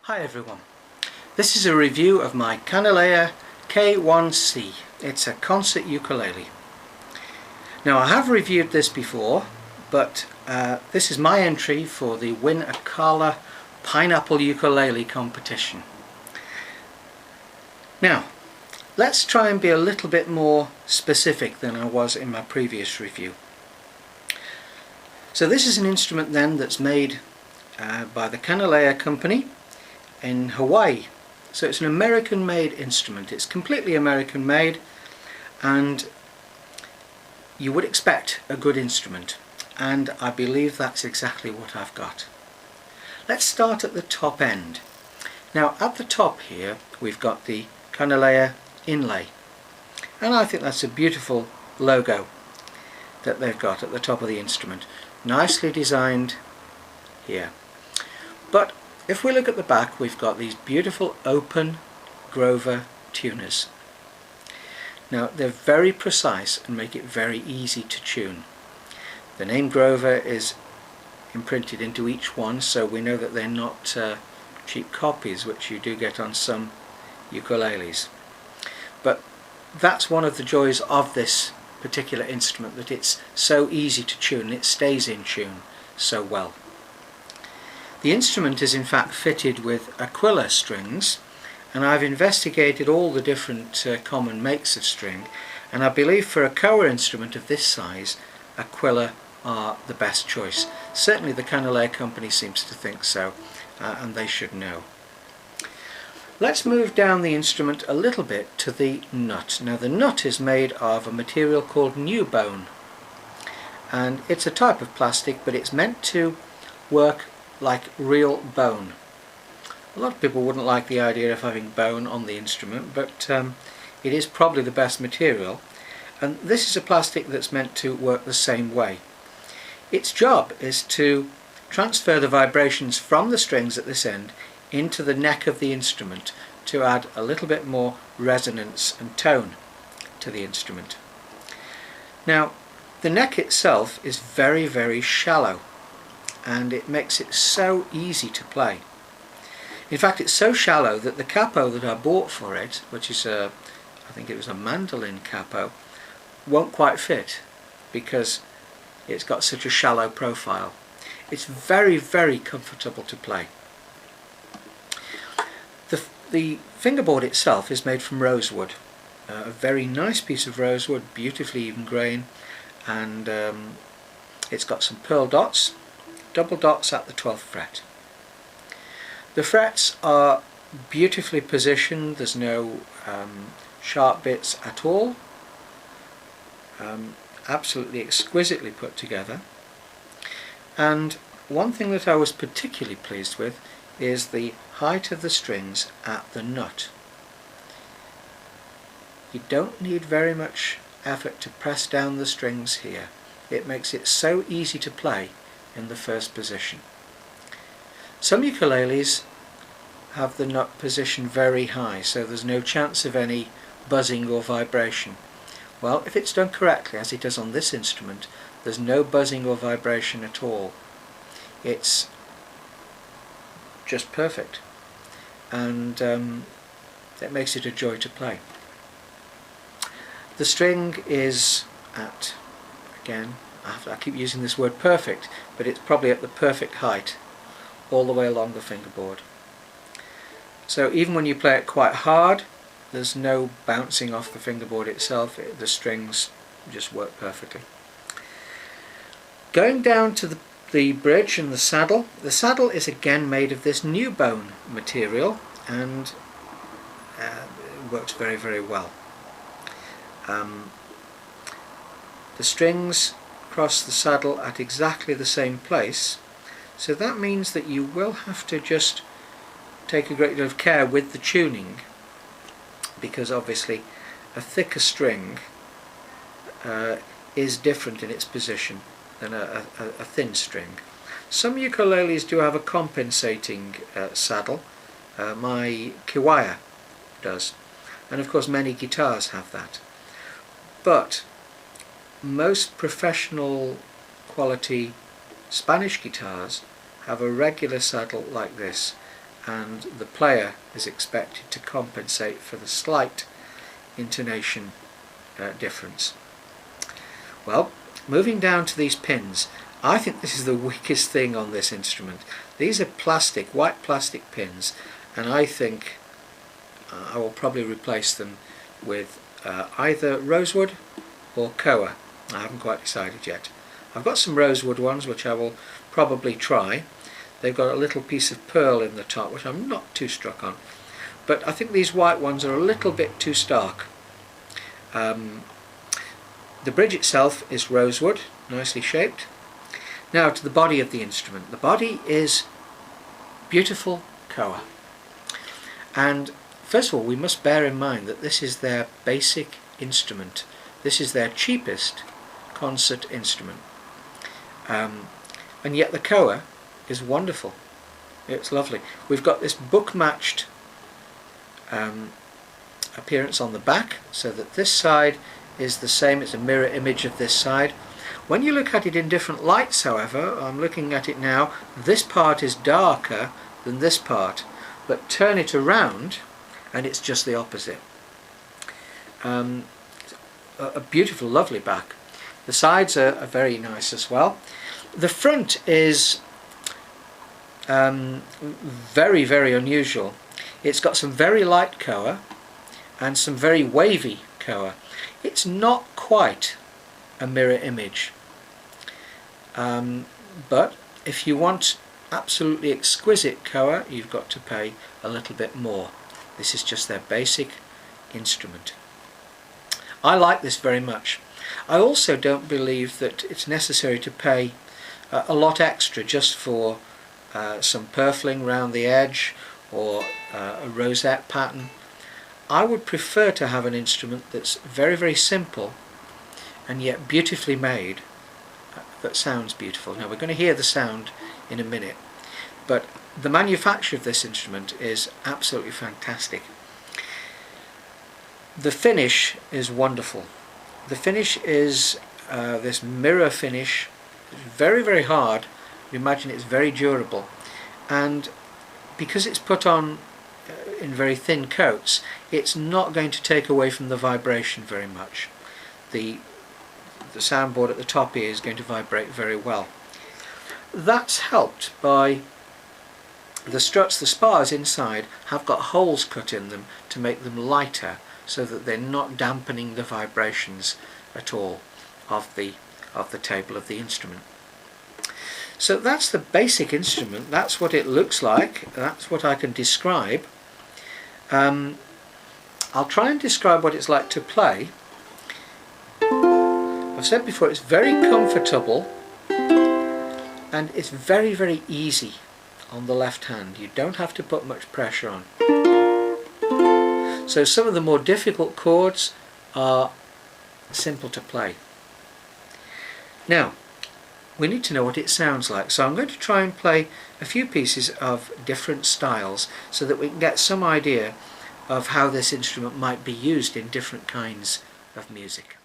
Hi everyone, this is a review of my Kanile'a K1-C. It's a concert ukulele. Now I have reviewed this before, but this is my entry for the Win a Kala Pineapple Ukulele competition. Now let's try and be a little bit more specific than I was in my previous review. So this is an instrument then that's made by the Kanile'a company in Hawaii. So it's an American made instrument. It's completely American made, and you would expect a good instrument, and I believe that's exactly what I've got. Let's start at the top end. Now at the top here we've got the Kanile'a inlay, and I think that's a beautiful logo that they've got at the top of the instrument. Nicely designed here. But if we look at the back, we've got these beautiful open Grover tuners. Now they're very precise and make it very easy to tune. The name Grover is imprinted into each one, so we know that they're not cheap copies, which you do get on some ukuleles. But that's one of the joys of this particular instrument, that it's so easy to tune, it stays in tune so well. The instrument is in fact fitted with Aquila strings, and I've investigated all the different common makes of string, and I believe for a Koa instrument of this size, Aquila are the best choice. Certainly the Kanile'a company seems to think so, and they should know. Let's move down the instrument a little bit to the nut. Now the nut is made of a material called new bone, and it's a type of plastic, but it's meant to work like real bone. A lot of people wouldn't like the idea of having bone on the instrument, but it is probably the best material, and this is a plastic that's meant to work the same way. Its job is to transfer the vibrations from the strings at this end into the neck of the instrument to add a little bit more resonance and tone to the instrument. Now the neck itself is very, very shallow, and it makes it so easy to play. In fact, it's so shallow that the capo that I bought for it, which is I think it was a mandolin capo, won't quite fit because it's got such a shallow profile. It's very, very comfortable to play. The fingerboard itself is made from rosewood, a very nice piece of rosewood, beautifully even grain, and it's got some pearl dots, double dots at the 12th fret. The frets are beautifully positioned, there's no sharp bits at all, absolutely exquisitely put together. And one thing that I was particularly pleased with is the height of the strings at the nut. You don't need very much effort to press down the strings here. It makes it so easy to play in the first position. Some ukuleles have the nut position very high, so there's no chance of any buzzing or vibration. Well, if it's done correctly, as it does on this instrument, there's no buzzing or vibration at all. It's just perfect, and it makes it a joy to play. The string is at, again, I keep using this word perfect, but it's probably at the perfect height all the way along the fingerboard. So even when you play it quite hard, there's no bouncing off the fingerboard itself. The strings just work perfectly. Going down to the bridge and the saddle is again made of this new bone material, and it works very, very well. The strings cross the saddle at exactly the same place, so that means that you will have to just take a great deal of care with the tuning, because obviously a thicker string is different in its position than a thin string. Some ukuleles do have a compensating saddle. My Kiwaya does, and of course many guitars have that. But most professional quality Spanish guitars have a regular saddle like this, and the player is expected to compensate for the slight intonation difference. Well, moving down to these pins, I think this is the weakest thing on this instrument. These are plastic, white plastic pins, and I think I will probably replace them with either rosewood or koa. I haven't quite decided yet. I've got some rosewood ones which I will probably try. They've got a little piece of pearl in the top which I'm not too struck on, but I think these white ones are a little bit too stark. The bridge itself is rosewood, nicely shaped. Now to the body of the instrument. The body is beautiful koa, and first of all we must bear in mind that this is their basic instrument. This is their cheapest concert instrument, and yet the koa is wonderful. It's lovely. We've got this book matched appearance on the back, so that this side is the same, it's a mirror image of this side. When you look at it in different lights, however, I'm looking at it now, this part is darker than this part, but turn it around and it's just the opposite. A beautiful, lovely back. The sides are very nice as well. The front is very, very unusual. It's got some very light koa and some very wavy koa. It's not quite a mirror image, but if you want absolutely exquisite koa, you've got to pay a little bit more. This is just their basic instrument. I like this very much. I also don't believe that it's necessary to pay a lot extra just for some purfling round the edge or a rosette pattern. I would prefer to have an instrument that's very, very simple and yet beautifully made, that sounds beautiful. Now we're going to hear the sound in a minute, but the manufacture of this instrument is absolutely fantastic. The finish is wonderful. The finish is this mirror finish. It's very, very hard. You imagine it's very durable, and because it's put on in very thin coats, it's not going to take away from the vibration very much. The soundboard at the top here is going to vibrate very well. That's helped by the struts. The spars inside have got holes cut in them to make them lighter, so that they're not dampening the vibrations at all of the table of the instrument. So that's the basic instrument. That's what it looks like. That's what I can describe. I'll try and describe what it's like to play. I've said before, it's very comfortable and it's very, very easy on the left hand. You don't have to put much pressure on. So some of the more difficult chords are simple to play. Now, we need to know what it sounds like, so I'm going to try and play a few pieces of different styles so that we can get some idea of how this instrument might be used in different kinds of music.